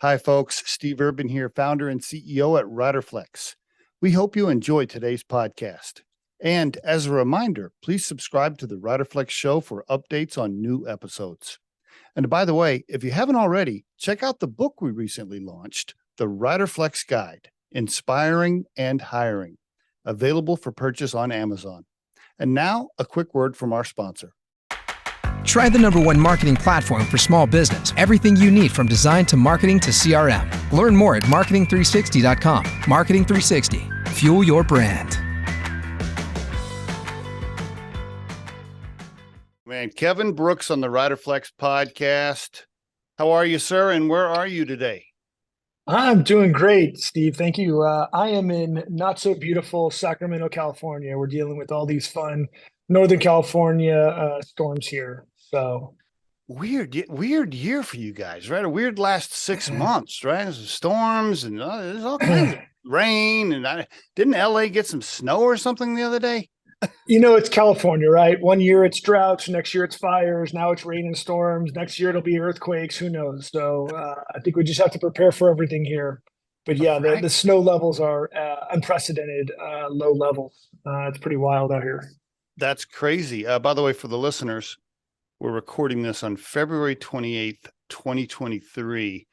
Hi, folks. Steve Urban here, founder and CEO at Riderflex. We hope you enjoy today's podcast. And as a reminder, please subscribe to the Riderflex show for updates on new episodes. And by the way, if you haven't already, check out the book we recently launched, The Riderflex Guide, Inspiring and Hiring, available for purchase on Amazon. And now, a quick word from our sponsor. Try the #1 marketing platform for small business. Everything you need from design to marketing to CRM. Learn more at marketing360.com. Marketing 360. Fuel your brand. Man, Kevin Brooks on the Riderflex podcast. How are you, sir? And where are you today? I'm doing great, Steve. Thank you. I am in not so beautiful Sacramento, California. We're dealing with all these fun Northern California storms here. So weird year for you guys, right? A weird last 6 months, right? There's storms and there's all kinds of rain. And didn't LA get some snow or something the other day? It's California, right? One year it's droughts, next year it's fires, now it's rain and storms. Next year it'll be earthquakes. Who knows? So I think we just have to prepare for everything here. But yeah, right. the snow levels are unprecedented low levels. It's pretty wild out here. That's crazy. By the way, for the listeners, we're recording this on February 28th, 2023.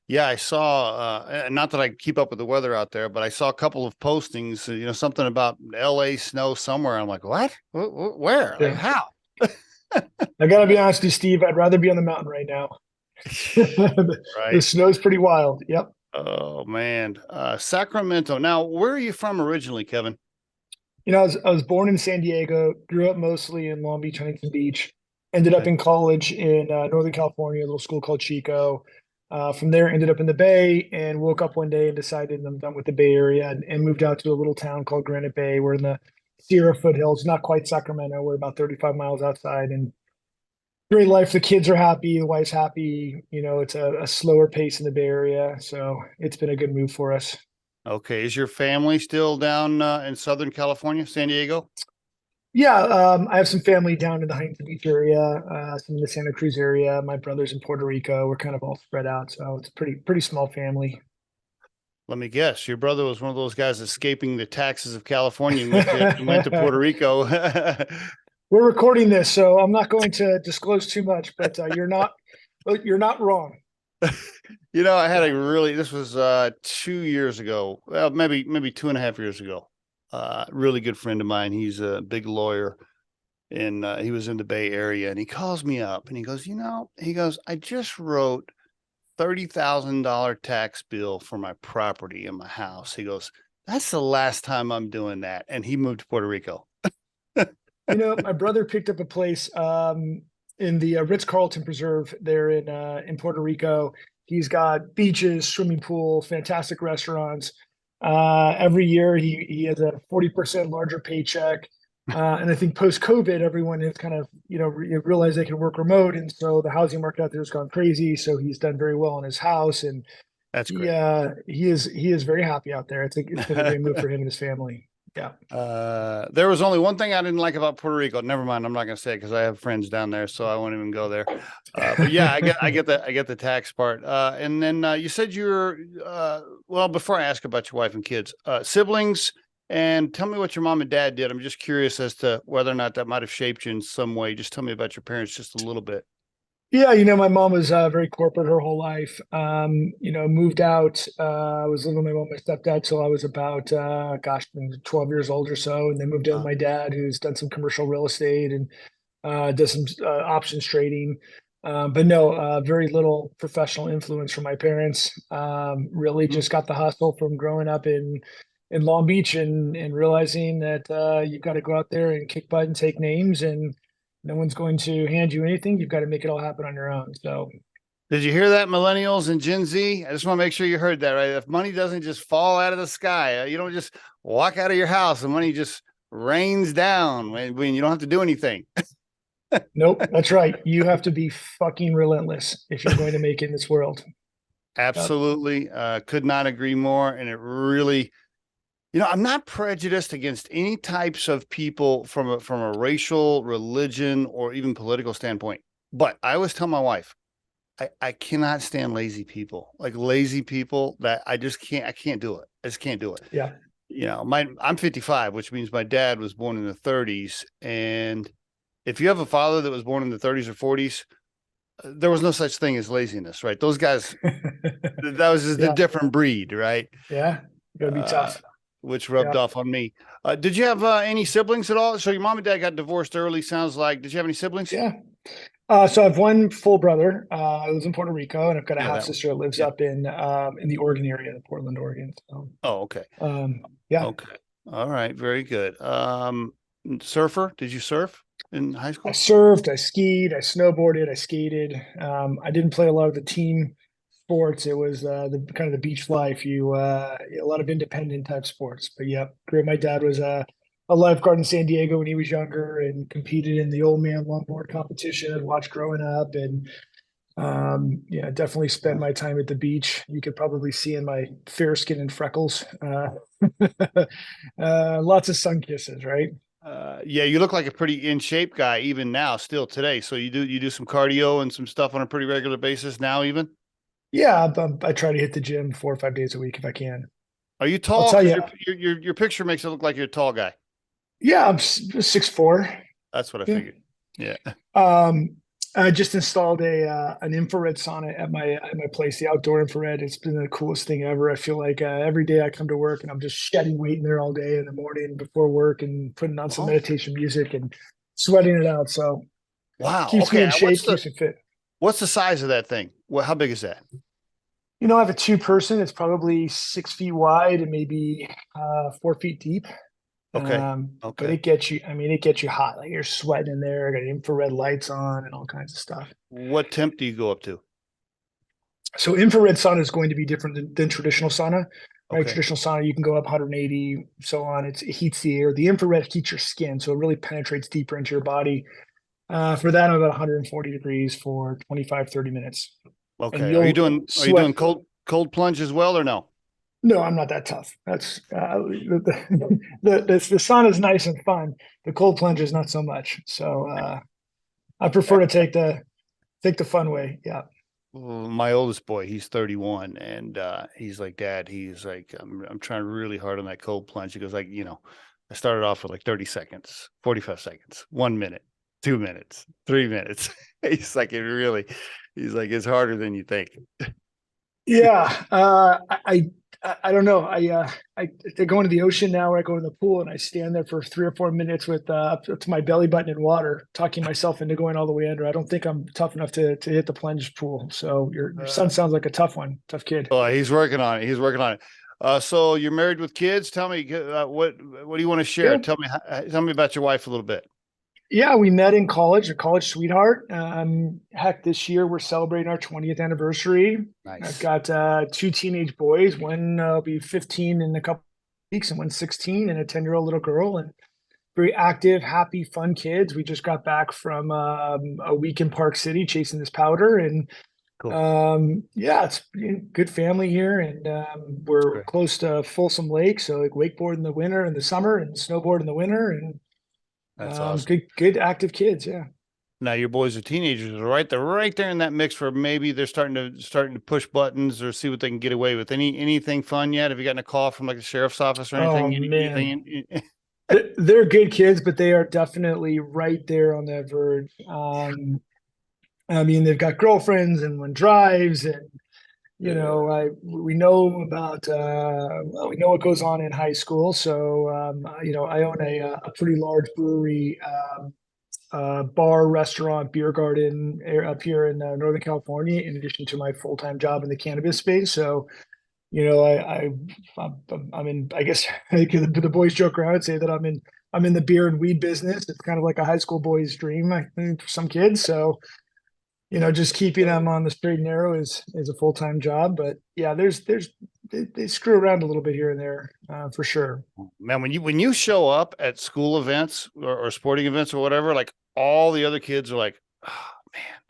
Yeah, I saw, not that I keep up with the weather out there, but I saw a couple of postings, something about LA snow somewhere. I'm like, what? Where? Yeah. Like, how? I got to be honest with you, Steve, I'd rather be on the mountain right now. Right. The snow's pretty wild. Yep. Oh, man. Sacramento. Now, where are you from originally, Kevin? I was born in San Diego, grew up mostly in Long Beach, Huntington Beach, ended up in college in Northern California, a little school called Chico. From there, ended up in the Bay and woke up one day and decided I'm done with the Bay Area and moved out to a little town called Granite Bay. We're in the Sierra foothills, not quite Sacramento. We're about 35 miles outside, and great life. The kids are happy. The wife's happy. It's a slower pace in the Bay Area. So it's been a good move for us. Okay. Is your family still down in Southern California, San Diego? Yeah, I have some family down in the Huntington Beach area, some in the Santa Cruz area. My brother's in Puerto Rico. We're kind of all spread out, so it's a pretty small family. Let me guess. Your brother was one of those guys escaping the taxes of California and went to Puerto Rico. We're recording this, so I'm not going to disclose too much, but you're not wrong. I had this was 2 years ago, well, maybe 2.5 years ago. Really good friend of mine. He's a big lawyer, and he was in the Bay Area, and he calls me up and he goes, I just wrote $30,000 tax bill for my property in my house. He goes, that's the last time I'm doing that. And he moved to Puerto Rico. My brother picked up a place in the Ritz-Carlton Preserve there in Puerto Rico. He's got beaches, swimming pool, fantastic restaurants. Every year he has a 40% larger paycheck. And I think post-COVID, everyone has kind of, realized they can work remote. And so the housing market out there has gone crazy. So he's done very well in his house. And that's great. He is very happy out there. It's been a great move for him and his family. Yeah. There was only one thing I didn't like about Puerto Rico. Never mind. I'm not going to say it because I have friends down there, so I won't even go there. But yeah, I get the tax part. And then you said you're, before I ask about your wife and kids, siblings, and tell me what your mom and dad did. I'm just curious as to whether or not that might have shaped you in some way. Just tell me about your parents just a little bit. Yeah, my mom was very corporate her whole life. Moved out. I was living with my mom and my stepdad till I was about 12 years old or so, and then moved in with my dad, who's done some commercial real estate and does some options trading. But no, very little professional influence from my parents. Really just got the hustle from growing up in Long Beach and realizing that you've got to go out there and kick butt and take names, and no one's going to hand you anything. You've got to make it all happen on your own. So did you hear that, millennials and Gen Z? I just want to make sure you heard that, right? If money doesn't just fall out of the sky, you don't just walk out of your house and money just rains down when you don't have to do anything. Nope, that's right. You have to be fucking relentless if you're going to make it in this world. Absolutely. Could not agree more. And it really, I'm not prejudiced against any types of people from a racial, religion, or even political standpoint. But I always tell my wife, I cannot stand lazy people. Like lazy people that I can't do it. I just can't do it. Yeah. I'm 55, which means my dad was born in the 30s. And if you have a father that was born in the 30s or 40s, there was no such thing as laziness, right? Those guys, that was just a Yeah. different breed, right? Yeah. Gotta be tough. Which rubbed Yeah. off on me. Did you have any siblings at all? So your mom and dad got divorced early, sounds like. Did you have any siblings? Yeah. So I have one full brother. I lives in Puerto Rico, and I've got a Yeah, half that one. sister that lives Yeah. up in the Oregon area, the Portland, Oregon. So, Oh, okay. yeah. Okay. All right. Very good. Surfer? Did you surf in high I school? surfed, I skied, I snowboarded, I skated. I didn't play a lot of the team sports. It was the kind of the beach life. A lot of independent type sports. But yeah, great. My dad was a lifeguard in San Diego when he was younger and competed in the old man longboard competition I'd watched growing up. And yeah, definitely spent my time at the beach. You could probably see in my fair skin and freckles. Lots of sun kisses, right? Yeah, you look like a pretty in shape guy even now, still today. So you do some cardio and some stuff on a pretty regular basis now, even. Yeah, I try to hit the gym 4 or 5 days a week if I can. Are you I'll tall? tell Because you, your picture makes it look like you're a tall guy. yeah, I'm 6'4". That's what I Yeah. figured. Yeah. Um, I just installed an infrared sauna at my place, the outdoor infrared. It's been the coolest thing ever. I feel like every day I come to work and I'm just shedding weight in there all day in the morning before work and putting on some Oh, meditation music and sweating it out. So wow. keeps me Okay. in shape, keeps me fit. What's the size of that thing? How big is that? I have a two-person. It's probably 6 feet wide and maybe 4 feet deep. Okay. But Okay. it gets you hot. Like you're sweating in there, got infrared lights on and all kinds of stuff. What temp do you go up to? So infrared sauna is going to be different than traditional sauna, right? Okay. Traditional sauna, you can go up 180, so on. It heats the air. The infrared heats your skin, so it really penetrates deeper into your body. For that, I'm about 140 degrees for 25, 30 minutes. And Okay. you'll Are you doing sweat. cold plunge as well or no? No, I'm not that tough. That's the sauna is nice and fun. The cold plunge is not so much. So I prefer to take the fun way. Yeah. Well, my oldest boy, he's 31, and he's like, Dad, he's like, I'm trying really hard on that cold plunge. He goes like, I started off with like 30 seconds, 45 seconds, 1 minute, 2 minutes, 3 minutes. He's like, he's like, it's harder than you think. Yeah. I don't know. I go into the ocean now, or I go in the pool and I stand there for 3 or 4 minutes with up to my belly button in water, talking myself into going all the way under. I don't think I'm tough enough to hit the plunge pool. So your son sounds like a tough one, tough kid. Oh, he's working on it. He's working on it. So you're married with kids. Tell me what do you want to share? Yeah. Tell me about your wife a little bit. Yeah, we met in college, a college sweetheart. Heck, this year we're celebrating our 20th anniversary. I've Nice. got two teenage boys. One will be 15 in a couple weeks, and one's 16, and a 10-year-old little girl. And very active, happy, fun kids. We just got back from a week in Park City chasing this powder, and Cool. yeah, it's good family here, and That's we're great. close to Folsom Lake, so like wakeboard in the winter and the summer, and snowboard in the winter, and That's awesome. good active kids. Yeah. Now your boys are teenagers, right? They're right there in that mix for maybe they're starting to push buttons or see what they can get away with. Anything fun yet? Have you gotten a call from like the sheriff's office or Oh anything? man, Anything? they're good kids, but they are definitely right there on that verge. I mean, they've got girlfriends and one drives, and we know about we know what goes on in high school. So I own a pretty large brewery, bar, restaurant, beer garden up here in Northern California, in addition to my full-time job in the cannabis space. So I'm in. I guess the boys joke around and say that I'm in the beer and weed business. It's kind of like a high school boy's dream, I think, for some kids. So just keeping them on the straight and narrow is a full-time job. But yeah, they screw around a little bit here and there, for sure. Man, when you show up at school events or sporting events or whatever, like all the other kids are like, oh man,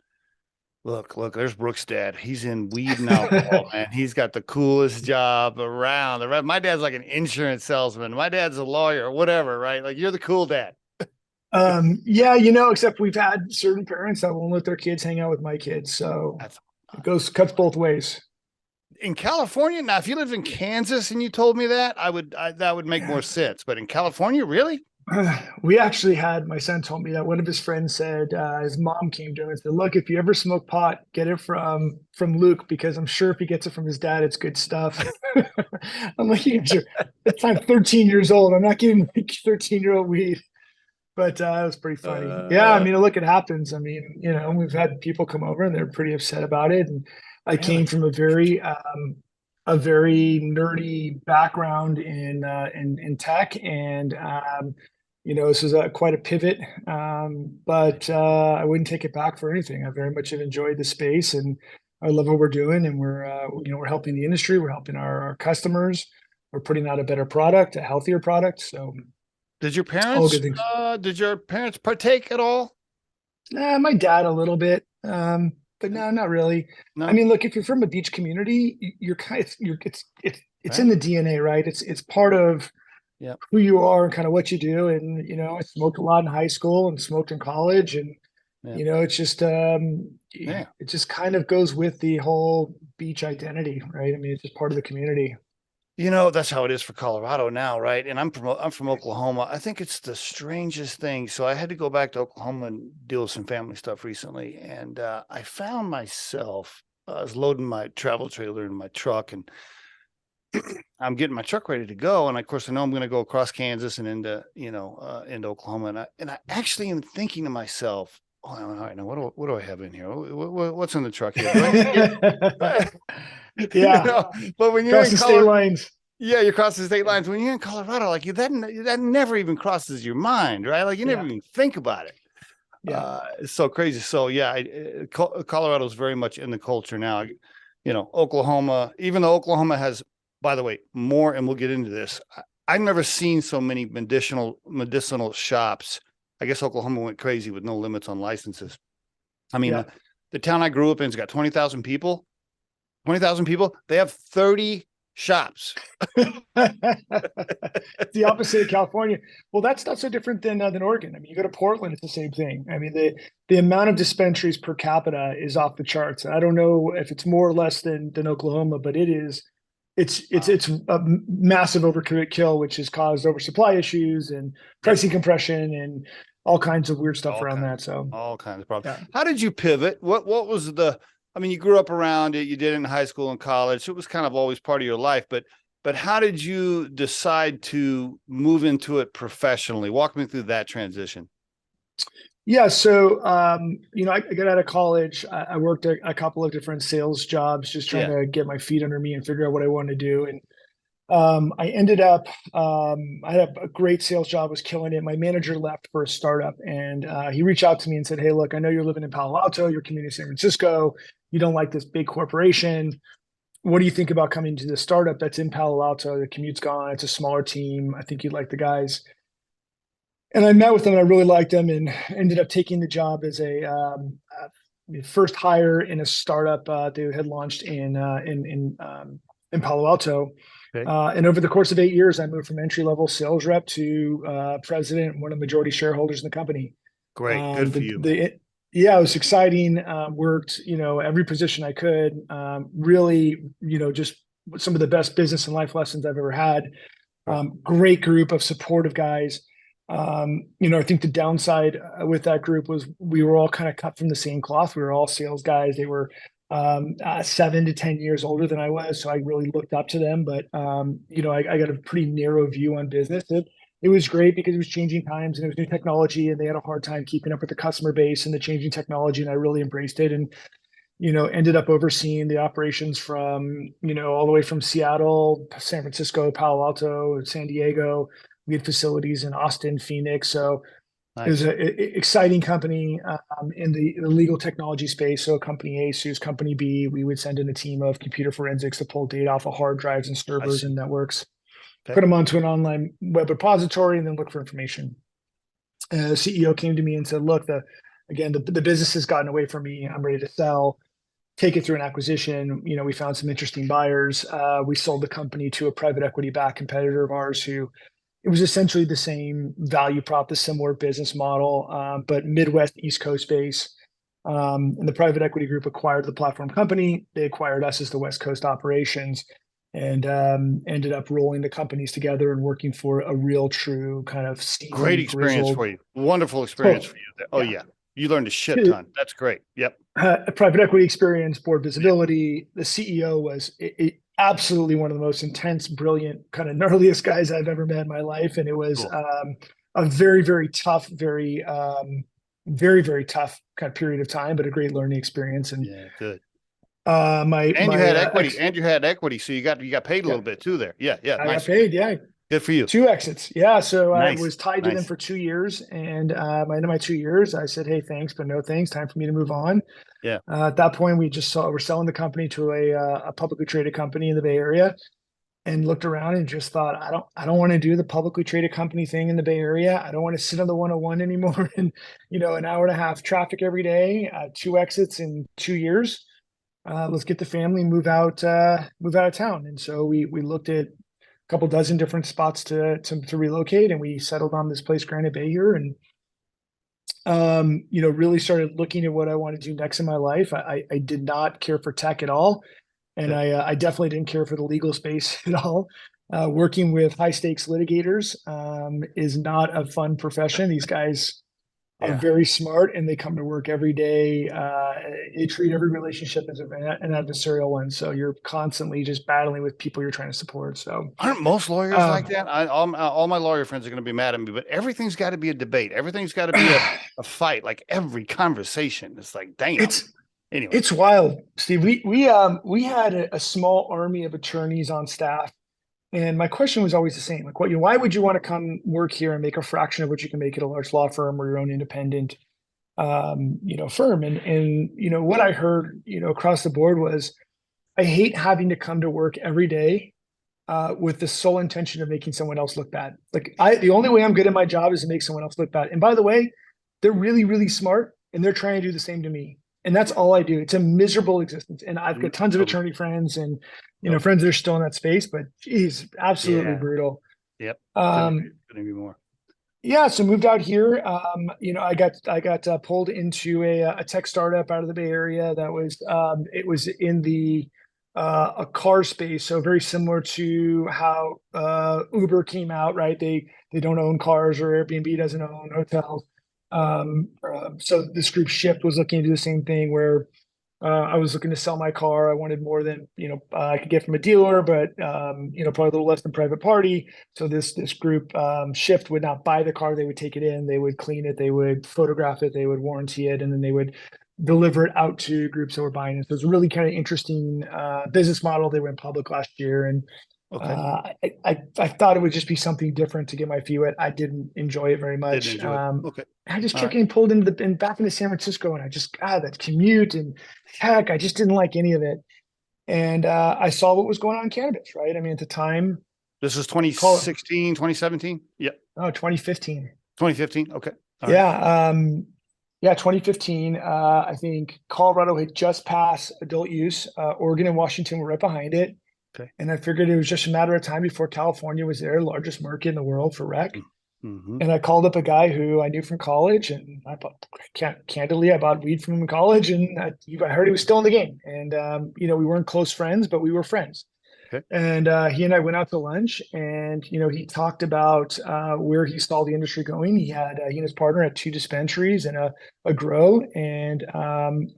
look, there's Brooks' dad. He's in weed and alcohol, man. He's got the coolest job around. My dad's like an insurance salesman. My dad's a lawyer or whatever, right? Like you're the cool dad. Yeah, except we've had certain parents that won't let their kids hang out with my kids. So It cuts both ways. In California, now, if you lived in Kansas and you told me that, that would make more sense. But in California, really? We actually had, my son told me that one of his friends said, his mom came to him and said, look, if you ever smoke pot, get it from Luke, because I'm sure if he gets it from his dad, it's good stuff. I'm like, I'm 13 years old. I'm not giving like 13-year-old weed. But it was pretty funny. Yeah, I mean, look, it happens. I mean, we've had people come over and they're pretty upset about it. And I came from a very nerdy background in tech, and this is quite a pivot. But I wouldn't take it back for anything. I very much have enjoyed the space, and I love what we're doing. And we're helping the industry. We're helping our customers. We're putting out a better product, a healthier product. So. Did your parents partake at all? My dad a little bit, but no, not really. No? I mean, look, if you're from a beach community, it's Right. in the DNA, right? It's part of who you are and kind of what you do. And I smoked a lot in high school and smoked in college, and it's just it just kind of goes with the whole beach identity, right? I mean, it's just part of the community. That's how it is for Colorado now, right? And I'm from Oklahoma. I think it's the strangest thing. So I had to go back to Oklahoma and deal with some family stuff recently. And I found myself, I was loading my travel trailer in my truck, and I'm getting my truck ready to go. And of course, I know I'm going to go across Kansas and into Oklahoma. And I actually am thinking to myself, oh, all right, now what do I have in here? What's in the truck here? Yeah. But when you're across the state lines, you cross the state lines. When you're in Colorado, like that never even crosses your mind, right? Like you never even think about it. Yeah, it's so crazy. So Colorado's very much in the culture now. Oklahoma, even though Oklahoma has, by the way, more, and we'll get into this. I've never seen so many medicinal shops. I guess Oklahoma went crazy with no limits on licenses. I mean, the town I grew up in's got 20,000 people. 20,000 people. They have 30 shops. It's the opposite of California. Well, that's not so different than Oregon. I mean, you go to Portland, it's the same thing. I mean, the amount of dispensaries per capita is off the charts. I don't know if it's more or less than Oklahoma, but it is. It's a massive overkill, which has caused oversupply issues and pricing compression and all kinds of weird stuff around that. So all kinds of problems. Yeah. How did you pivot? What was you grew up around it, you did it in high school and college, so it was kind of always part of your life, but how did you decide to move into it professionally? Walk me through that transition. Yeah. So, I got out of college. I worked a couple of different sales jobs, just trying to get my feet under me and figure out what I wanted to do. And I ended up, I had a great sales job, was killing it. My manager left for a startup, and he reached out to me and said, hey, look, I know you're living in Palo Alto, you're commuting to San Francisco. You don't like this big corporation. What do you think about coming to this startup that's in Palo Alto? The commute's gone. It's a smaller team. I think you'd like the guys. And I met with them, and I really liked them, and ended up taking the job as a first hire in a startup they had launched in Palo Alto. Okay. And over the course of 8 years, I moved from entry-level sales rep to president and one of the majority shareholders in the company. Great. Good for you. It was exciting. Worked, every position I could. Really, just some of the best business and life lessons I've ever had. Great group of supportive guys. I think the downside with that group was we were all kind of cut from the same cloth. We were all sales guys. They were 7 to 10 years older than I was, so I really looked up to them. But I got a pretty narrow view on business. It was great because it was changing times and it was new technology, and they had a hard time keeping up with the customer base and the changing technology, and I really embraced it. And ended up overseeing the operations from all the way from Seattle, San Francisco, Palo Alto, San Diego. We had facilities in Austin, Phoenix. So nice. It was an exciting company in the legal technology space. So company A sues company B. We would send in a team of computer forensics to pull data off of hard drives and servers and networks, put them onto an online web repository, and then look for information. The CEO came to me and said, look, the business has gotten away from me. I'm ready to sell. Take it through an acquisition. We found some interesting buyers. We sold the company to a private equity-backed competitor of ours who it was essentially the same value prop, the similar business model, but Midwest, East Coast base. And the private equity group acquired the platform company. They acquired us as the West Coast operations, and ended up rolling the companies together and working for a real, true kind of Great steaming, experience grizzled. for you. Wonderful experience Oh, for you. Oh, yeah. yeah. You learned a shit ton. That's great. Yep. Private equity experience, board visibility. The CEO was absolutely one of the most intense, brilliant, kind of gnarliest guys I've ever met in my life. And it was Cool. a very, very tough, very, very tough kind of period of time, but a great learning experience. And Yeah, good. my And you my had equity, and you had equity, so you got paid a yeah, little bit too there. Yeah, yeah, I got nice. paid. Yeah, Good for you. two exits. Yeah, so I Nice, was tied to them nice. for 2 years, and by the end of my 2 years, I said, "Hey, thanks, but no thanks. Time for me to move on." Yeah. At that point, we're selling the company to a publicly traded company in the Bay Area, and looked around and just thought, I don't want to do the publicly traded company thing in the Bay Area. I don't want to sit on the 101 anymore, and an hour and a half traffic every day, two exits in 2 years. Let's get the family move out of town. And so we looked at a couple dozen different spots to relocate, and we settled on this place, Granite Bay here, and really started looking at what I want to do next in my life. I did not care for tech at all, and Okay. I definitely didn't care for the legal space at all. Working with high stakes litigators is not a fun profession. These guys are Yeah. very smart, and they come to work every day. They treat every relationship as an adversarial one. So you're constantly just battling with people you're trying to support. So, Aren't most lawyers like um, that? All my lawyer friends are going to be mad at me, but everything's got to be a debate. Everything's got to be a fight. Like every conversation, it's like, damn. it's Anyway, it's wild, Steve. We had a small army of attorneys on staff, and my question was always the same: like, why would you want to come work here and make a fraction of what you can make at a large law firm or your own independent, firm? And what I heard, across the board was, I hate having to come to work every day with the sole intention of making someone else look bad. Like, the only way I'm good at my job is to make someone else look bad. And by the way, they're really, really smart, and they're trying to do the same to me. And that's all I do. It's a miserable existence. And I've got tons of totally. attorney friends and, Totally. friends that are still in that space, but geez, absolutely Yeah. brutal. Yep. Um, Couldn't agree more. yeah, so moved out here. I got pulled into a tech startup out of the Bay Area that was it was in the a car space, so very similar to how Uber came out, right? They don't own cars, or Airbnb doesn't own hotels. So this group Shift was looking to do the same thing, where I was looking to sell my car. I wanted more than I could get from a dealer, but probably a little less than private party. So this group Shift would not buy the car; they would take it in, they would clean it, they would photograph it, they would warranty it, and then they would deliver it out to groups that were buying it. So it's a really kind of interesting business model. They went public last year, and Okay. I thought it would just be something different to get my feet wet. I didn't enjoy it very Didn't much. enjoy it. Okay. I just All kept right. getting pulled into back into San Francisco, and I just that commute and heck, I just didn't like any of it. And I saw what was going on in cannabis, right? I mean, at the time, This is call it 2016, 2017. Yep. 2015. 2015. Okay. All right. Yeah, 2015. I think Colorado had just passed adult use. Oregon and Washington were right behind it. Okay. And I figured it was just a matter of time before California was their largest market in the world for rec. Mm-hmm. And I called up a guy who I knew from college, and candidly, I bought weed from him in college, and I heard he was still in the game. And we weren't close friends, but we were friends. Okay. And he and I went out to lunch, and he talked about where he saw the industry going. He and his partner had two dispensaries and a grow, and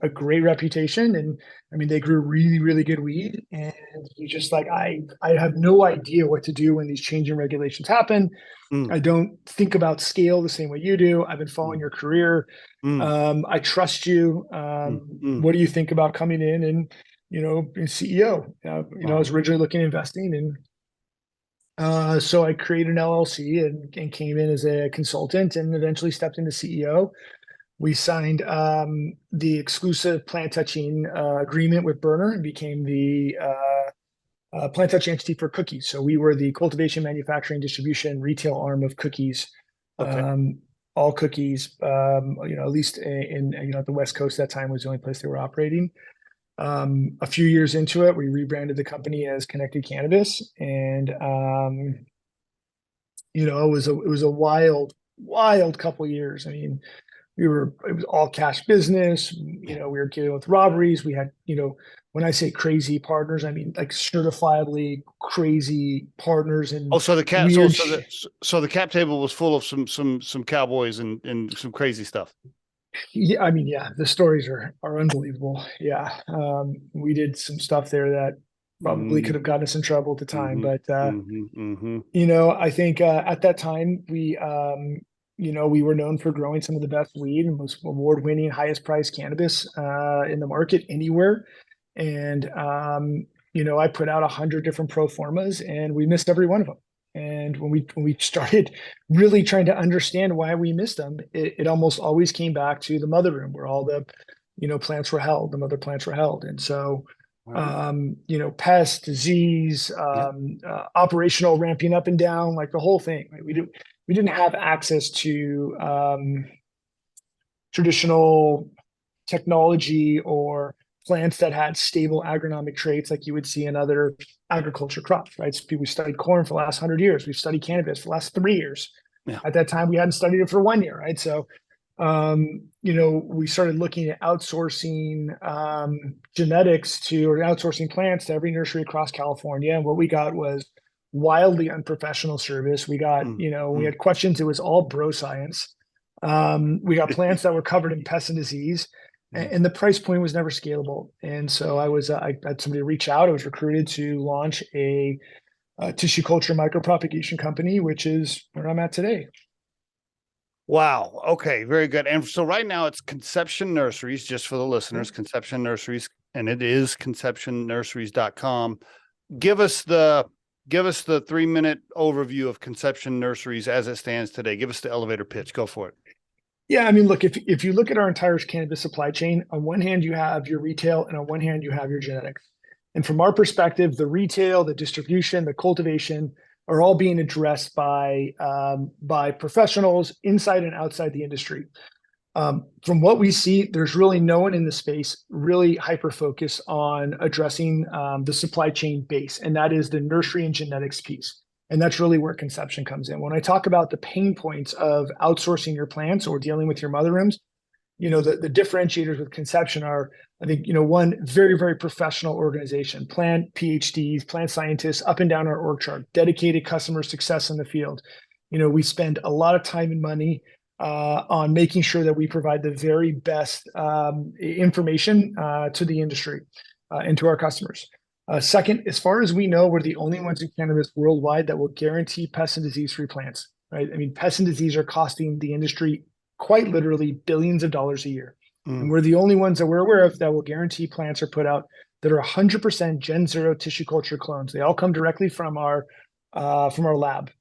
a great reputation. And I mean, they grew really, really good weed. And he's just like, I have no idea what to do when these changing regulations happen. Mm. I don't think about scale the same way you do. I've been following your career. I trust you. What do you think about coming in and being CEO? I was originally looking at investing, and so I created an LLC and came in as a consultant, and eventually stepped into CEO. We signed the exclusive plant touching agreement with Burner and became the plant touch entity for cookies. So we were the cultivation, manufacturing, distribution, retail arm of cookies. Okay. All cookies, at least in the West Coast at that time was the only place they were operating. A few years into it, we rebranded the company as Connected Cannabis, and it was a wild couple of years. I mean, it was all cash business. We were dealing with robberies. We had, when I say crazy partners, I mean like certifiably crazy partners and so the cap, weird. So the cap table was full of some cowboys and some crazy stuff. Yeah, I mean, yeah, the stories are unbelievable. Yeah, we did some stuff there that probably could have gotten us in trouble at the time, but I think at that time we were known for growing some of the best weed and most award-winning, highest priced cannabis in the market anywhere. And I put out 100 different pro formas, and we missed every one of them. And when we started really trying to understand why we missed them, it almost always came back to the mother room where all the plants were held, the mother plants were held. And so pest, disease, operational ramping up and down, like the whole thing. Right? We didn't have access to traditional technology or plants that had stable agronomic traits like you would see in other agriculture crops, right? So we studied corn for the last 100 years. We've studied cannabis for the last 3 years. Yeah. At that time, we hadn't studied it for 1 year, right? So, we started looking at outsourcing genetics or outsourcing plants to every nursery across California. And what we got was wildly unprofessional service. We got, we had questions. It was all bro science. We got plants that were covered in pest and disease. And the price point was never scalable. And so I had somebody reach out. I was recruited to launch a tissue culture micropropagation company, which is where I'm at today. Wow. Okay. Very good. And so right now it's Conception Nurseries, just for the listeners, Conception Nurseries, and it is conceptionnurseries.com. Give us the 3-minute overview of Conception Nurseries as it stands today. Give us the elevator pitch. Go for it. Yeah, I mean, look, if you look at our entire cannabis supply chain, on one hand, you have your retail, and on one hand, you have your genetics. And from our perspective, the retail, the distribution, the cultivation are all being addressed by professionals inside and outside the industry. From what we see, there's really no one in the space really hyper-focused on addressing the supply chain base, and that is the nursery and genetics piece. And that's really where Conception comes in. When I talk about the pain points of outsourcing your plants or dealing with your mother rooms, the differentiators with Conception are, I think, one, very, very professional organization, plant PhDs, plant scientists up and down our org chart, dedicated customer success in the field. We spend a lot of time and money on making sure that we provide the very best information to the industry and to our customers. Second, as far as we know, we're the only ones in cannabis worldwide that will guarantee pest and disease-free plants, right? I mean, pest and disease are costing the industry quite literally billions of dollars a year. And we're the only ones that we're aware of that will guarantee plants are put out that are 100% Gen 0 tissue culture clones. They all come directly from our lab.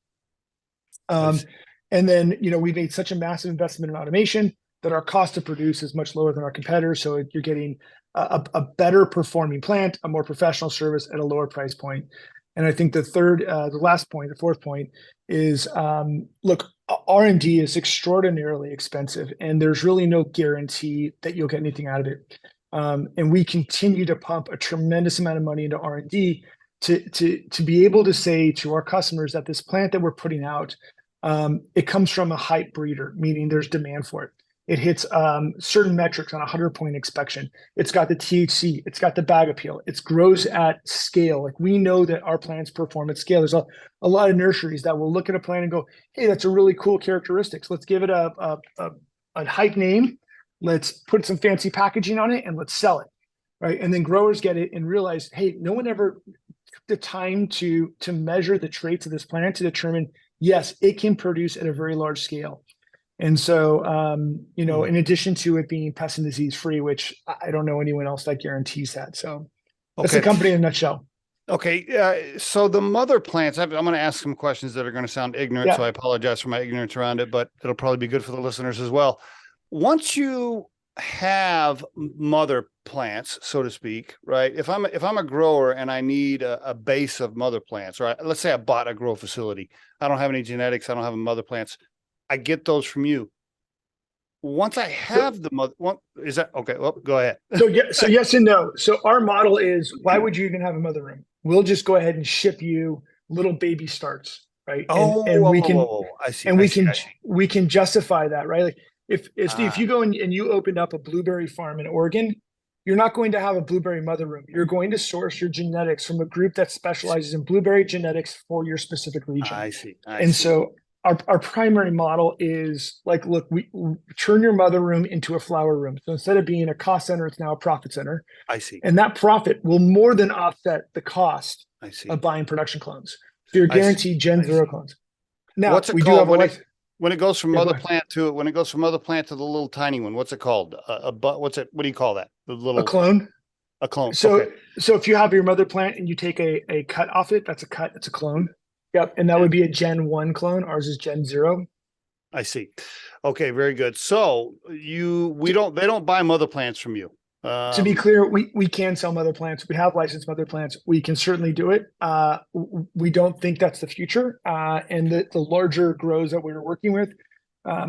Nice. And then, we've made such a massive investment in automation that our cost to produce is much lower than our competitors. So you're getting a better performing plant, a more professional service at a lower price point. And I think the fourth point is, look, R&D is extraordinarily expensive, and there's really no guarantee that you'll get anything out of it. And we continue to pump a tremendous amount of money into R&D to be able to say to our customers that this plant that we're putting out, it comes from a hype breeder, meaning there's demand for it. It hits certain metrics on a 100-point inspection. It's got the THC. It's got the bag appeal. It grows at scale. Like, we know that our plants perform at scale. There's a lot of nurseries that will look at a plant and go, hey, that's a really cool characteristics. Let's give it a hype name. Let's put some fancy packaging on it and let's sell it, right? And then growers get it and realize, hey, no one ever took the time to measure the traits of this plant to determine, yes, it can produce at a very large scale. And so, in addition to it being pest and disease free, which I don't know anyone else that guarantees that. So that's the company in a nutshell. Okay. So the mother plants, I'm going to ask some questions that are going to sound ignorant. Yeah. So I apologize for my ignorance around it, but it'll probably be good for the listeners as well. Once you have mother plants, so to speak, right? If I'm a grower and I need a base of mother plants, right? Let's say I bought a grow facility. I don't have any genetics. I don't have mother plants. I get those from you. Once I have the mother, is that okay? Well, go ahead. So yes and no. So our model is, why would you even have a mother room? We'll just go ahead and ship you little baby starts, right? I see. And we can justify that, right? Like, If Steve, if you go and you opened up a blueberry farm in Oregon, you're not going to have a blueberry mother room. You're going to source your genetics from a group that specializes in blueberry genetics for your specific region. I see. And so our primary model is like, look, we turn your mother room into a flower room. So instead of being a cost center, it's now a profit center. I see. And that profit will more than offset the cost I see. of buying production clones. So you're guaranteed Gen 0 clones. Now, what's it we called do have when it goes from mother plant to the little tiny one? What's it called? What do you call that? The little a clone. A clone. So, okay. so if you have your mother plant and you take a cut off it, that's a cut. It's a clone. Yep, and that would be a Gen 1 clone. Ours is Gen 0. I see. Okay, very good. So they don't buy mother plants from you. To be clear, we can sell mother plants. We have licensed mother plants. We can certainly do it. We don't think that's the future. And the larger grows that we're working with,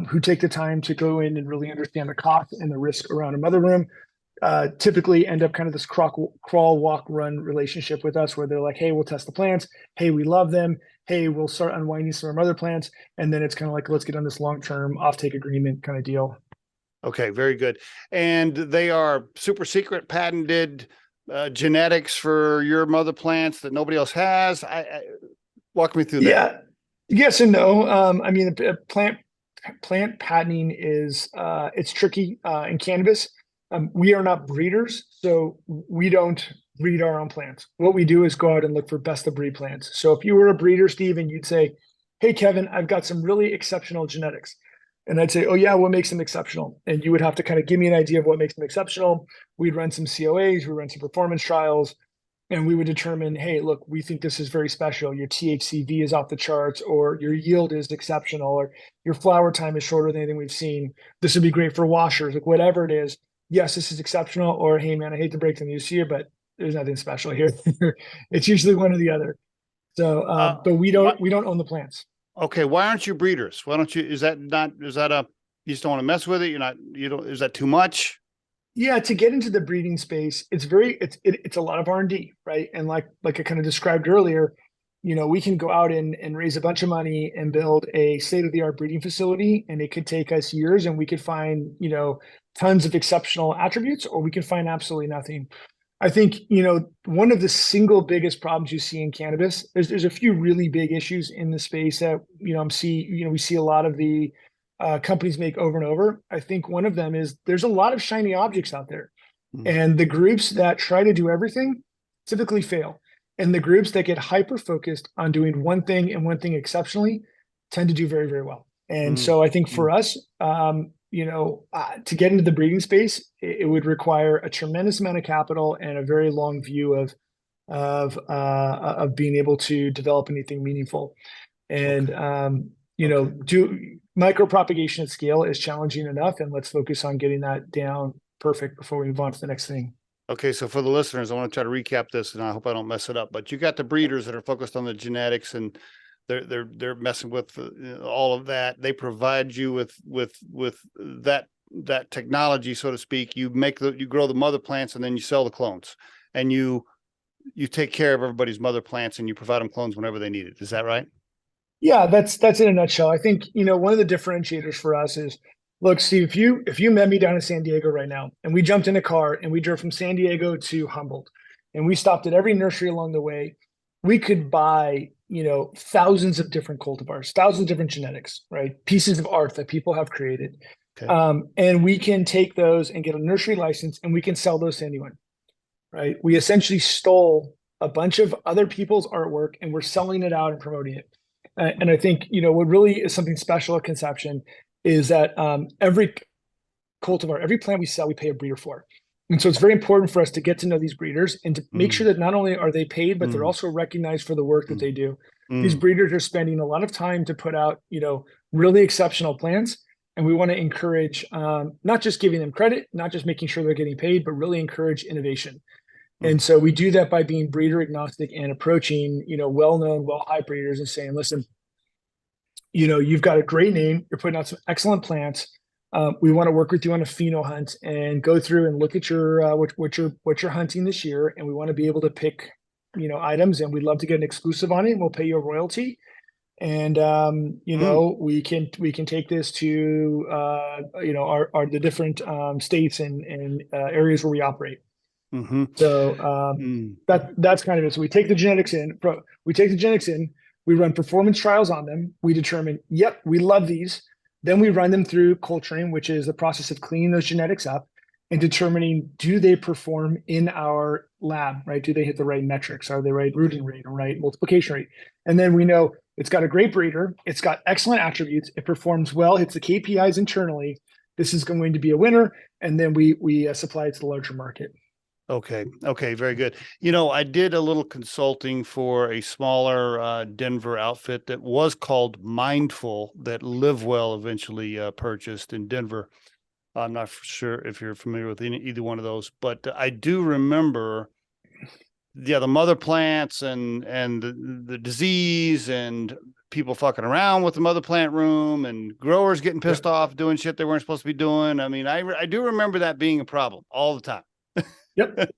who take the time to go in and really understand the cost and the risk around a mother room, typically end up kind of this crawl, walk, run relationship with us where they're like, hey, we'll test the plants. Hey, we love them. Hey, we'll start unwinding some of our mother plants. And then it's kind of like, let's get on this long-term offtake agreement kind of deal. Okay, very good. And they are super secret patented genetics for your mother plants that nobody else has. Walk me through that. Yeah. Yes and no. I mean, plant patenting is it's tricky in cannabis. We are not breeders, so we don't breed our own plants. What we do is go out and look for best of breed plants. So if you were a breeder, Steve, and you'd say, hey, Kevin, I've got some really exceptional genetics. And I'd say, oh yeah, what makes them exceptional? And you would have to kind of give me an idea of what makes them exceptional. We'd run some COAs, we'd run some performance trials, and we would determine, hey, look, we think this is very special. Your THCV is off the charts, or your yield is exceptional, or your flower time is shorter than anything we've seen. This would be great for washers, like whatever it is. Yes, this is exceptional, or hey man, I hate to break the news to you, but there's nothing special here. It's usually one or the other. So, but we don't own the plants. Okay, why aren't you breeders? Why don't you? Is that you just don't want to mess with it? Is that too much? Yeah, to get into the breeding space, it's a lot of R&D, right? And like I kind of described earlier, we can go out and raise a bunch of money and build a state-of-the-art breeding facility, and it could take us years, and we could find, tons of exceptional attributes, or we can find absolutely nothing. I think, one of the single biggest problems you see in cannabis, there's a few really big issues in the space that, we see a lot of the companies make over and over. I think one of them is there's a lot of shiny objects out there. And the groups that try to do everything typically fail. And the groups that get hyper-focused on doing one thing and one thing exceptionally tend to do very, very well. And so I think for us, to get into the breeding space, it would require a tremendous amount of capital and a very long view of being able to develop anything meaningful. And do micropropagation at scale is challenging enough, and let's focus on getting that down perfect before we move on to the next thing. Okay, so for the listeners, I want to try to recap this, and I hope I don't mess it up. But you got the breeders that are focused on the genetics, and they're messing with all of that. They provide you with that technology, so to speak. You grow the mother plants, and then you sell the clones, and you take care of everybody's mother plants, and you provide them clones whenever they need it. Is that right? Yeah, that's in a nutshell. I think, one of the differentiators for us is, look, Steve, if you met me down in San Diego right now, and we jumped in a car and we drove from San Diego to Humboldt, and we stopped at every nursery along the way, we could buy, thousands of different cultivars, thousands of different genetics, right? Pieces of art that people have created. Okay. And we can take those and get a nursery license, and we can sell those to anyone, right? We essentially stole a bunch of other people's artwork, and we're selling it out and promoting it. And I think, what really is something special at Conception is that every cultivar, every plant we sell, we pay a breeder for. And so it's very important for us to get to know these breeders and to make sure that not only are they paid, but they're also recognized for the work that they do. These breeders are spending a lot of time to put out, really exceptional plants. And we want to encourage not just giving them credit, not just making sure they're getting paid, but really encourage innovation. And so we do that by being breeder agnostic and approaching, well-known, well-hyped breeders and saying, listen, you've got a great name. You're putting out some excellent plants. We want to work with you on a pheno hunt and go through and look at your what you're hunting this year. And we want to be able to pick, items, and we'd love to get an exclusive on it, and we'll pay you a royalty. And we can take this to the different states and areas where we operate. Mm-hmm. So that's kind of it. So we take the genetics in, we run performance trials on them. We determine, yep, we love these. Then we run them through culturing, which is the process of cleaning those genetics up and determining, do they perform in our lab, right? Do they hit the right metrics? Are they right rooting rate or right multiplication rate? And then we know it's got a great breeder. It's got excellent attributes. It performs well, hits the KPIs internally. This is going to be a winner. And then we supply it to the larger market. Okay. Very good. I did a little consulting for a smaller Denver outfit that was called Mindful, that Live Well eventually purchased in Denver. I'm not sure if you're familiar with either one of those, but I do remember, the mother plants and the disease and people fucking around with the mother plant room and growers getting pissed off doing shit they weren't supposed to be doing. I mean, I do remember that being a problem all the time. Yep.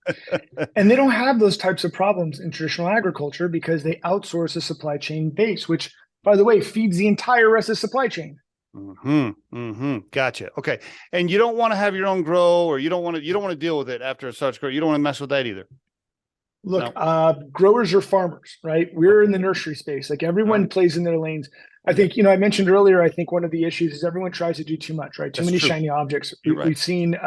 And they don't have those types of problems in traditional agriculture because they outsource a supply chain base, which, by the way, feeds the entire rest of the supply chain. Gotcha. Okay. And you don't want to have your own grow, or you don't want to deal with it after it starts growing. You don't want to mess with that either. Look, growers are farmers, right? We're in the nursery space. Like, everyone plays in their lanes. I think, I mentioned earlier, I think one of the issues is everyone tries to do too much, right? Too many shiny objects. We've seen,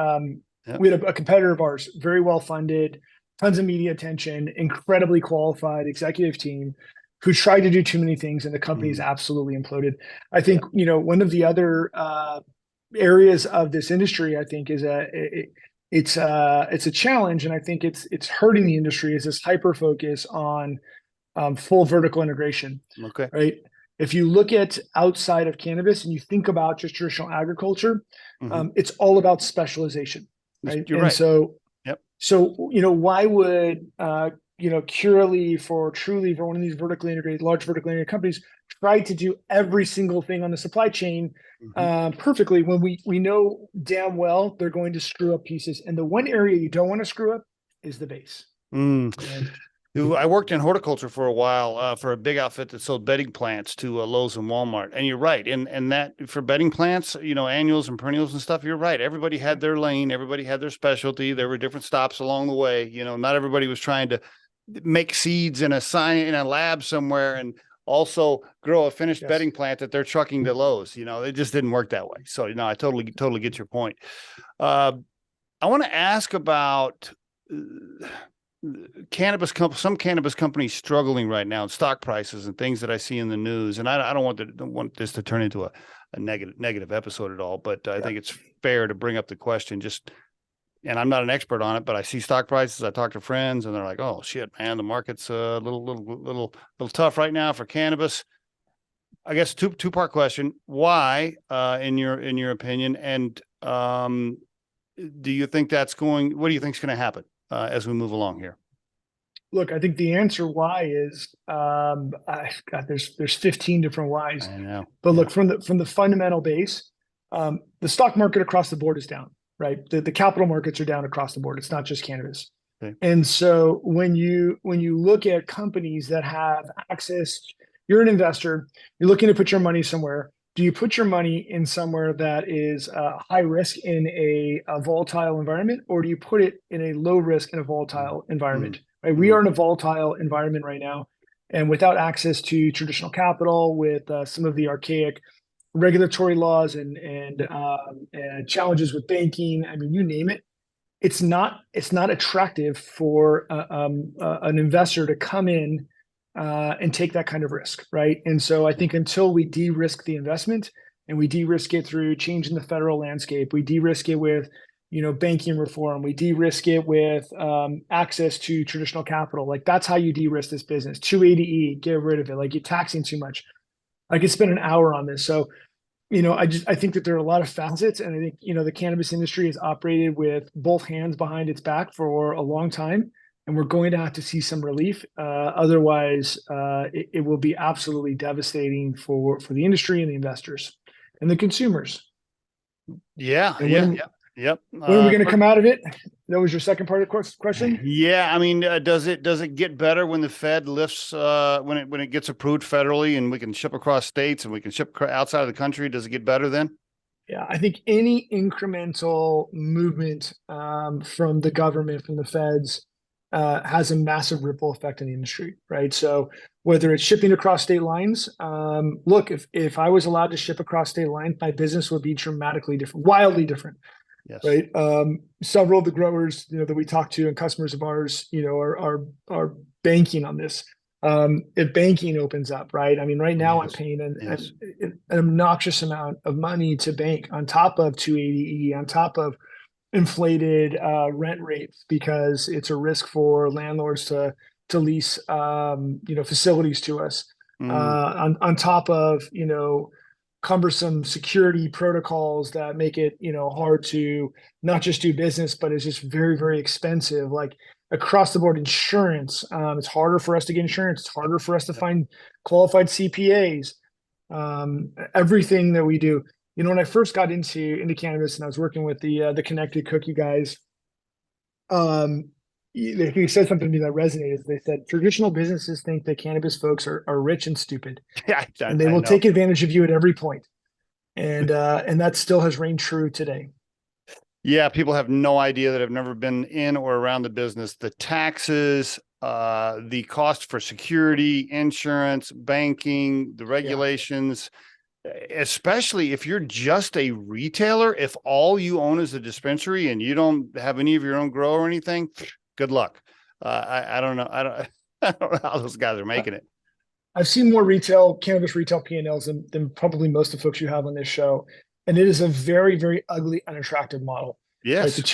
we had a competitor of ours, very well funded, tons of media attention, incredibly qualified executive team, who tried to do too many things, and the company's absolutely imploded. I think, one of the other areas of this industry, I think, is it's a challenge, and I think it's hurting the industry, is this hyper focus on full vertical integration. Okay. Right. If you look at outside of cannabis and you think about just traditional agriculture, it's all about specialization. Right. You're right. So, why would Curaleaf or Trulieve or one of these large vertically integrated companies try to do every single thing on the supply chain perfectly, when we know damn well they're going to screw up pieces? And the one area you don't want to screw up is the base. I worked in horticulture for a while for a big outfit that sold bedding plants to Lowe's and Walmart. And you're right. And that for bedding plants, annuals and perennials and stuff, you're right. Everybody had their lane. Everybody had their specialty. There were different stops along the way. Not everybody was trying to make seeds in a lab somewhere and also grow a finished bedding plant that they're trucking to Lowe's. It just didn't work that way. So, I totally get your point. I want to ask about some cannabis companies struggling right now, stock prices and things that I see in the news. And I don't want this to turn into a negative episode at all, but I think it's fair to bring up the question. And I'm not an expert on it, but I see stock prices. I talk to friends and they're like, "Oh shit, man, the market's a little tough right now for cannabis." I guess two-part question. Why, in your opinion? And do you think what do you think is going to happen as we move along here? Look, I think the answer why is there's 15 different whys. I know. But look, from the fundamental base, the stock market across the board is down, right? The capital markets are down across the board. It's not just cannabis. Okay. And so when you look at companies that have access, you're an investor, you're looking to put your money somewhere. Do you put your money in somewhere that is high risk in a volatile environment, or do you put it in a low risk in a volatile environment? Right? We are in a volatile environment right now, and without access to traditional capital, with some of the archaic regulatory laws and challenges with banking, I mean, you name it, it's not attractive for an investor to come in and take that kind of risk, right? And so I think until we de-risk the investment, and we de-risk it through changing the federal landscape, we de-risk it with banking reform, we de-risk it with access to traditional capital. Like, that's how you de-risk this business. 280E, get rid of it. Like, you're taxing too much. I could spend an hour on this. So, I think that there are a lot of facets, and I think the cannabis industry has operated with both hands behind its back for a long time, and we're going to have to see some relief. Otherwise, it will be absolutely devastating for the industry and the investors and the consumers. Yeah. Yep. When are we going to come out of it? That was your second part of the question. Yeah, I mean, does it get better when the Fed lifts when it gets approved federally and we can ship across states and we can ship outside of the country? Does it get better then? Yeah, I think any incremental movement from the government, from the feds, has a massive ripple effect in the industry, right? So whether it's shipping across state lines, look, if I was allowed to ship across state lines, my business would be dramatically different, wildly different, Yes. right? Several of the growers, that we talk to and customers of ours, are banking on this. If banking opens up, right? I mean, right now I'm paying an obnoxious amount of money to bank on top of 280E, on top of inflated rent rates, because it's a risk for landlords to lease facilities to us. On top of cumbersome security protocols that make it hard to not just do business, but it's just very, very expensive. Like across the board insurance, it's harder for us to get insurance. It's harder for us to find qualified CPAs. Everything that we do. When I first got into cannabis and I was working with the Connected Cookie guys, they said something to me that resonated. They said traditional businesses think that cannabis folks are rich and stupid, and they will take advantage of you at every point. And that still has reigned true today. Yeah, people have no idea that have never been in or around the business. The taxes, the cost for security, insurance, banking, the regulations, especially if you're just a retailer, if all you own is a dispensary and you don't have any of your own grow or anything, good luck. I don't know. I don't know how those guys are making it. I've seen more cannabis retail P&Ls than probably most of the folks you have on this show. And it is a very, very ugly, unattractive model. Yes. Right?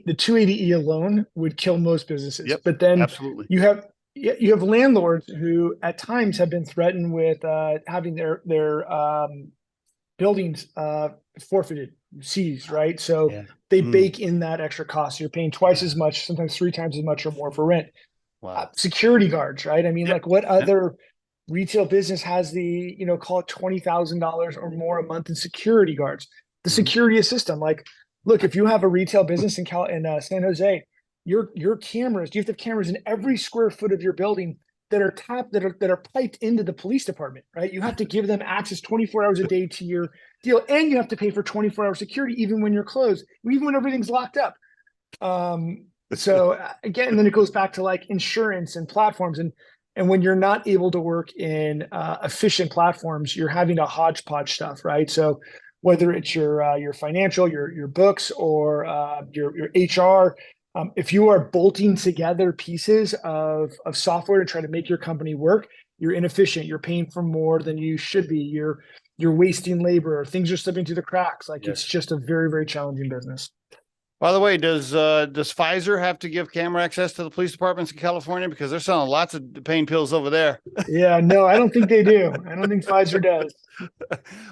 The 280E alone would kill most businesses. Yep, but then absolutely. you have landlords who at times have been threatened with having their buildings forfeited, seized, right? So they bake in that extra cost. You're paying twice as much, sometimes 3 times as much or more for rent. Wow. Security guards, right? I mean, like what other retail business has the, call it $20,000 or more a month in security guards? The security system. Like, look, if you have a retail business in San Jose, your cameras, you have to have cameras in every square foot of your building that are piped into the police department, right? You have to give them access 24 hours a day to your deal, and you have to pay for 24-hour security even when you're closed, even when everything's locked up. So again, then it goes back to like insurance and platforms, and when you're not able to work in efficient platforms, you're having to hodgepodge stuff, right? So whether it's your financial, your books, or your HR, if you are bolting together pieces of software to try to make your company work, you're inefficient. You're paying for more than you should be. You're wasting labor. Things are slipping through the cracks. Like it's just a very, very challenging business. By the way, does Pfizer have to give camera access to the police departments in California, because they're selling lots of pain pills over there? Yeah, no, I don't think they do. I don't think Pfizer does.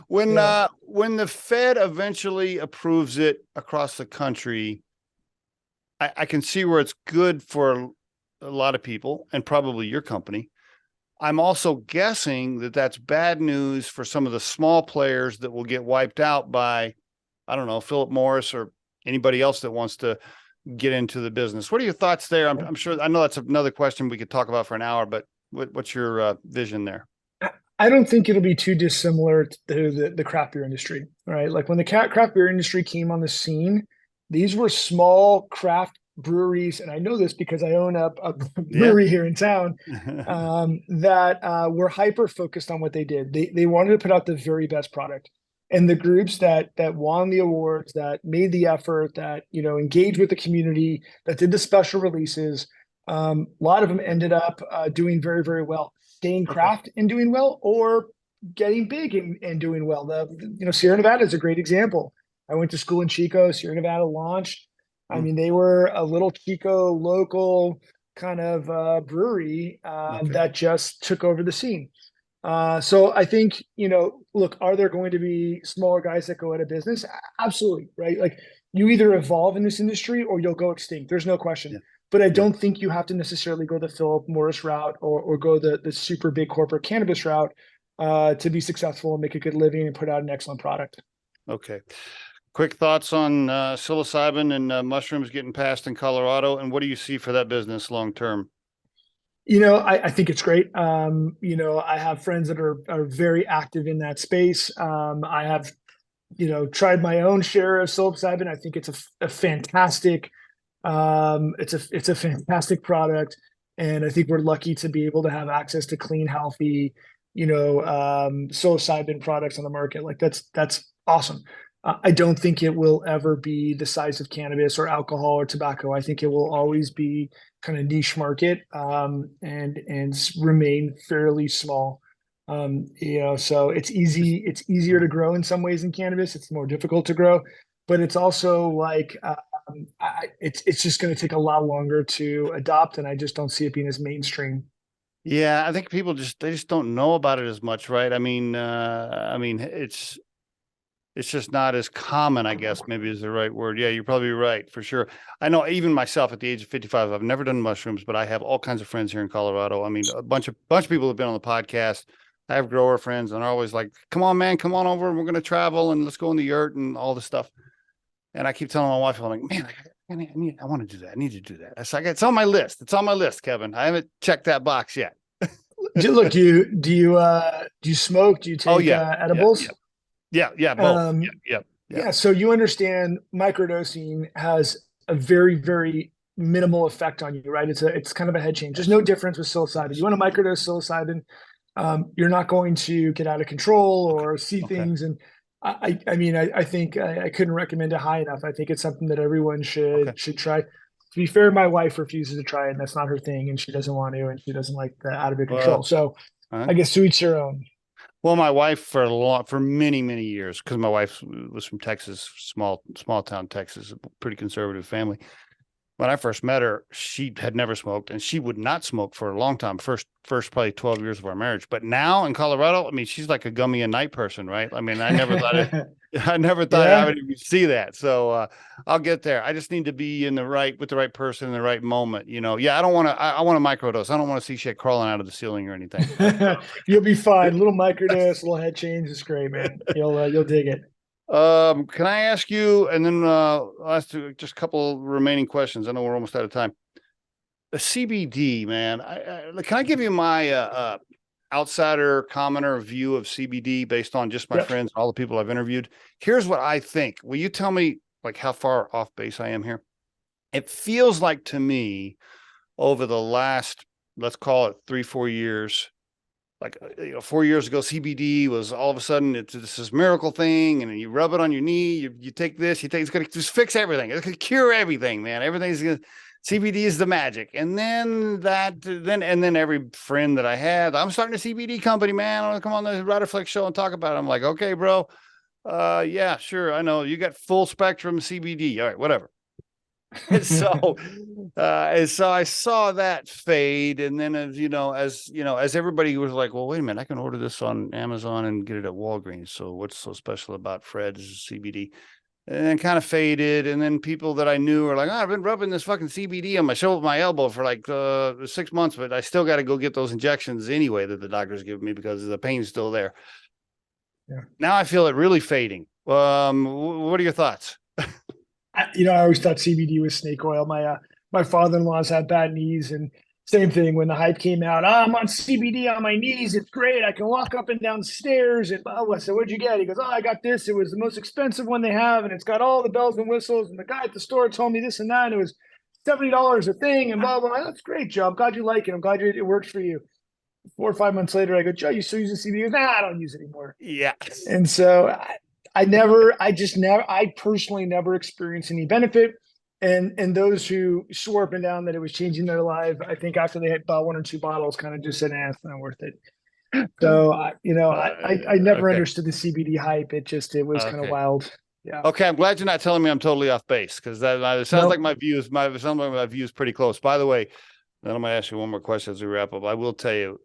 When the Fed eventually approves it across the country, I can see where it's good for a lot of people and probably your company. I'm also guessing that that's bad news for some of the small players that will get wiped out by, I don't know, Philip Morris or anybody else that wants to get into the business. What are your thoughts there? I'm sure, I know that's another question we could talk about for an hour, but what's your vision there? I don't think it'll be too dissimilar to the craft beer industry, right? Like when the craft beer industry came on the scene, these were small craft breweries, and I know this because I own a brewery here in town, that were hyper focused on what they did. They wanted to put out the very best product. And the groups that won the awards, that made the effort, that engaged with the community, that did the special releases, a lot of them ended up doing very, very well, staying craft and doing well, or getting big and doing well. Sierra Nevada is a great example. I went to school in Chico. Sierra Nevada launched. I mean, they were a little Chico local kind of brewery that just took over the scene. So I think, look, are there going to be smaller guys that go out of business? Absolutely, right? Like you either evolve in this industry or you'll go extinct. There's no question. Yeah. But I don't think you have to necessarily go the Philip Morris route or go the super big corporate cannabis route to be successful and make a good living and put out an excellent product. Okay. Quick thoughts on psilocybin and mushrooms getting passed in Colorado, and what do you see for that business long term? I think it's great. I have friends that are very active in that space. I have, tried my own share of psilocybin. I think it's a fantastic, it's a fantastic product, and I think we're lucky to be able to have access to clean, healthy, psilocybin products on the market. Like that's awesome. I don't think it will ever be the size of cannabis or alcohol or tobacco. I think it will always be kind of niche market, and remain fairly small. So it's easier to grow in some ways than cannabis. It's more difficult to grow, but it's also like it's just going to take a lot longer to adopt, and I just don't see it being as mainstream. Yeah, I think people they just don't know about it as much, right? It's just not as common, I guess, maybe is the right word. Yeah, you're probably right, for sure. I know even myself at the age of 55, I've never done mushrooms, but I have all kinds of friends here in Colorado. I mean, a bunch of people have been on the podcast. I have grower friends, and they're always like, come on, man, come on over, and we're going to travel, and let's go in the yurt and all this stuff. And I keep telling my wife, I'm like, man, I want to do that. I need to do that. It's on my list. It's on my list, Kevin. I haven't checked that box yet. Look, do you smoke? Do you take edibles? Both. Yeah. So you understand microdosing has a very, very minimal effect on you, right? It's kind of a head change. There's no difference with psilocybin. You want to microdose psilocybin, you're not going to get out of control or see things. And I think I couldn't recommend it high enough. I think it's something that everyone should try. To be fair, my wife refuses to try it, and that's not her thing, and she doesn't want to, and she doesn't like the out of control. So I guess to each their own. Well, my wife for many, many years, because my wife was from Texas, small town Texas, a pretty conservative family. When I first met her, she had never smoked, and she would not smoke for a long time. First probably 12 years of our marriage. But now in Colorado, I mean, she's like a gummy at night person, right? I mean, I never thought I would even see that. So I'll get there. I just need to be with the right person in the right moment. Yeah, I want to microdose. I don't want to see shit crawling out of the ceiling or anything. You'll be fine. Little microdose, little head change is great, man. You'll dig it. Can I ask you, and then I'll ask you just a couple remaining questions. I know we're almost out of time. The CBD, man, can I give you my outsider commoner view of CBD based on just my friends, all the people I've interviewed? Here's what I think. Will you tell me like how far off base I am here? It feels like to me over the last, let's call it 3-4 years, like 4 years ago, CBD was all of a sudden it's this miracle thing, and you rub it on your knee. You take this, it's going to just fix everything. It's going to cure everything, man. Everything's going to. CBD is the magic. And then every friend that I had, I'm starting a CBD company, man. I want to come on the Riderflex show and talk about it. I'm like, okay, bro. Yeah, sure. I know you got full spectrum CBD. All right, whatever. And so I saw that fade. And then as everybody was like, well, wait a minute, I can order this on Amazon and get it at Walgreens. So what's so special about Fred's CBD? And then kind of faded. And then people that I knew are like, I've been rubbing this fucking CBD on my shoulder, my elbow for like 6 months, but I still got to go get those injections anyway that the doctors give me because the pain's still there. Yeah. Now I feel it really fading. What are your thoughts? I always thought CBD was snake oil. My father-in-law's had bad knees, and same thing when the hype came out. I'm on CBD on my knees. It's great. I can walk up and down stairs. And I said, what'd you get? He goes, I got this. It was the most expensive one they have, and it's got all the bells and whistles. And the guy at the store told me this and that. And it was $70 a thing, and blah, blah, blah. That's great, Joe. I'm glad you like it. I'm glad it works for you. 4 or 5 months later, I go, Joe, you still using CBD? He goes, nah, I don't use it anymore. Yeah. And so I personally never experienced any benefit. And those who swore up and down that it was changing their life, I think after they had bought 1 or 2 bottles, kind of just said, it's not worth it. So, I never understood the CBD hype. It was kind of wild. Yeah. Okay. I'm glad you're not telling me I'm totally off base, because it sounds like my view is pretty close. By the way, then I'm going to ask you one more question as we wrap up. I will tell you,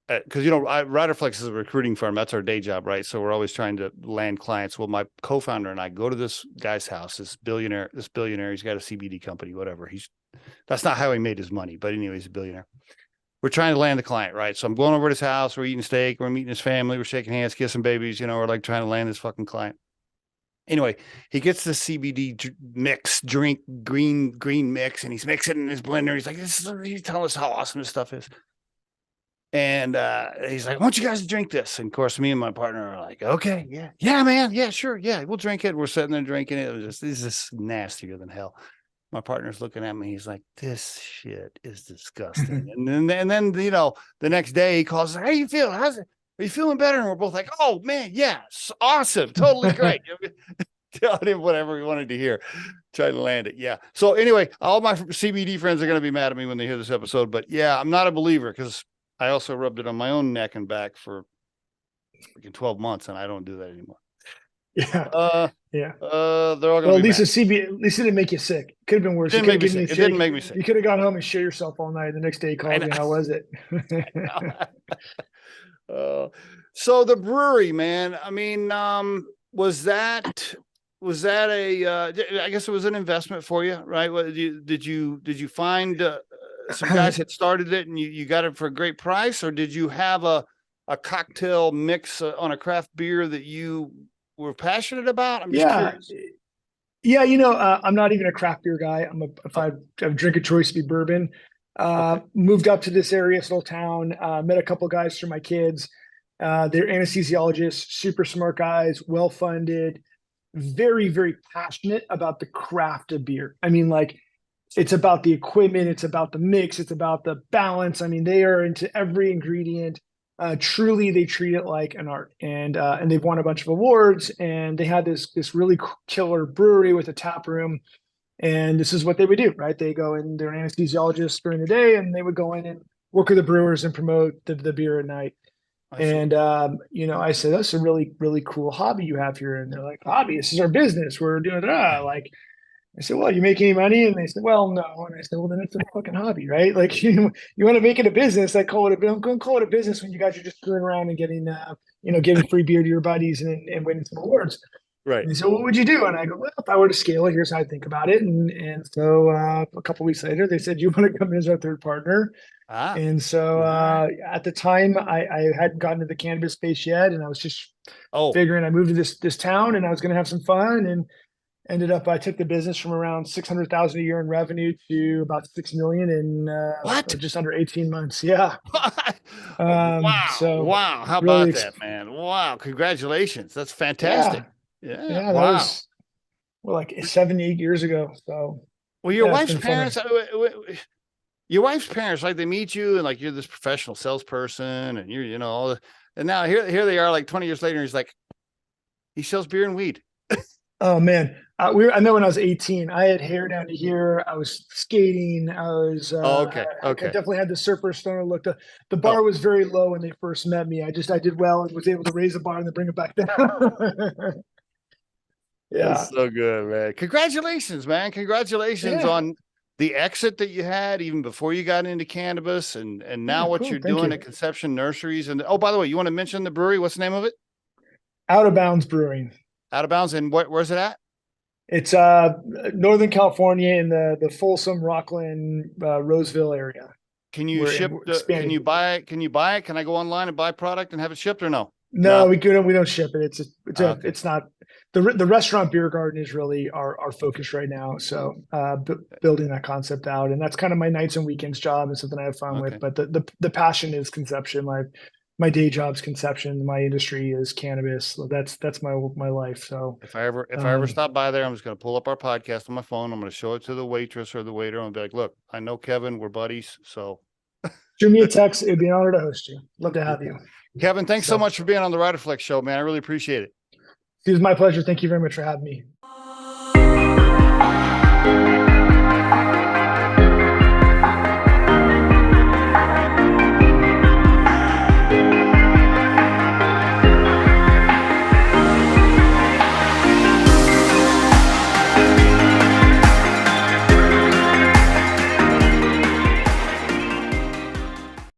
because Riderflex is a recruiting firm. That's our day job, right? So we're always trying to land clients. Well, my co-founder and I go to this guy's house, this billionaire, he's got a CBD company, whatever. That's not how he made his money, but anyway, he's a billionaire. We're trying to land the client, right? So I'm going over to his house, we're eating steak, we're meeting his family, we're shaking hands, kissing babies, we're like trying to land this fucking client. Anyway, he gets the CBD mix, green mix, and he's mixing it in his blender. He's like, he's telling us how awesome this stuff is. And he's like, I want you guys to drink this. And of course, me and my partner are like, okay, yeah, man. Yeah, sure. Yeah, we'll drink it. We're sitting there drinking it. This is nastier than hell. My partner's looking at me. He's like, this shit is disgusting. and then, the next day he calls, how you feeling? How's it? Are you feeling better? And we're both like, oh man, yeah, awesome. Totally great. Telling him whatever he wanted to hear, trying to land it. Yeah. So anyway, all my CBD friends are going to be mad at me when they hear this episode, but yeah, I'm not a believer because I also rubbed it on my own neck and back for freaking 12 months, and I don't do that anymore. Yeah. They're all going well, at least it didn't make you sick. Could have been worse. It didn't make me sick. You could have gone home and shit yourself all night. The next day, you called me. How was it? So the brewery, man. I mean, was that I guess it was an investment for you, right? Did you find some guys had started it and you got it for a great price, or did you have a cocktail mix on a craft beer that you were passionate about? I'm just curious. Yeah, I'm not even a craft beer guy. If I have a drink of choice, it'd be bourbon. Moved up to this area, little town, met a couple guys through my kids. They're anesthesiologists, super smart guys, well-funded, very, very passionate about the craft of beer. I mean, like, it's about the equipment, it's about the mix, it's about the balance. I mean, they are into every ingredient. Truly, they treat it like an art, and they've won a bunch of awards. And they had this really killer brewery with a tap room, and this is what they would do, right? They go in, they're an anesthesiologist during the day, and they would go in and work with the brewers and promote the beer at night. And I said, that's a really, really cool hobby you have here. And they're like, hobby? This is our business. We're doing that. Like, I said, well, you make any money? And they said, well, no. And I said, well, then it's a fucking hobby, right? Like, you want to make it a business, like I'm going to call it a business when you guys are just screwing around and getting, giving free beer to your buddies and winning some awards. Right. And he said, what would you do? And I go, well, if I were to scale it, here's how I think about it. And so a couple of weeks later, they said, you want to come in as our third partner? And so at the time, I hadn't gotten to the cannabis space yet. And I was just figuring I moved to this town and I was going to have some fun. And ended up, I took the business from around 600,000 a year in revenue to about 6 million in just under 18 months. Yeah. Wow. So wow. How really about that, man? Wow. Congratulations. That's fantastic. Yeah. Wow. That was like 7, 8 years ago. So well, your wife's parents, like they meet you and like you're this professional salesperson and you're, all and now here they are like 20 years later. And he's like, he sells beer and weed. Oh man. I know when I was 18, I had hair down to here. I was skating. I was, okay. I definitely had the surfer stoner look. The bar was very low when they first met me. I did well and was able to raise the bar and then bring it back down. Yeah. That's so good, man. Congratulations, man. Congratulations on the exit that you had even before you got into cannabis and now what you're doing at Conception Nurseries. And by the way, you want to mention the brewery? What's the name of it? Out of Bounds Brewing. Out of Bounds. And where's it at? It's Northern California in the Folsom, Rockland, Roseville area. Can you ship? Can you buy it? Can I go online and buy product and have it shipped or no? No, we don't ship it. It's not the restaurant beer garden is really our focus right now. So building that concept out, and that's kind of my nights and weekends job and something I have fun with. But the passion is conception. My day job's conception. My industry is cannabis. So that's my life. So if I ever stop by there, I'm just going to pull up our podcast on my phone. I'm going to show it to the waitress or the waiter and be like, look, I know Kevin, we're buddies. So shoot me a text. It'd be an honor to host you. Love to have you. Kevin, thanks so much for being on the Riderflex show, man. I really appreciate it. It was my pleasure. Thank you very much for having me.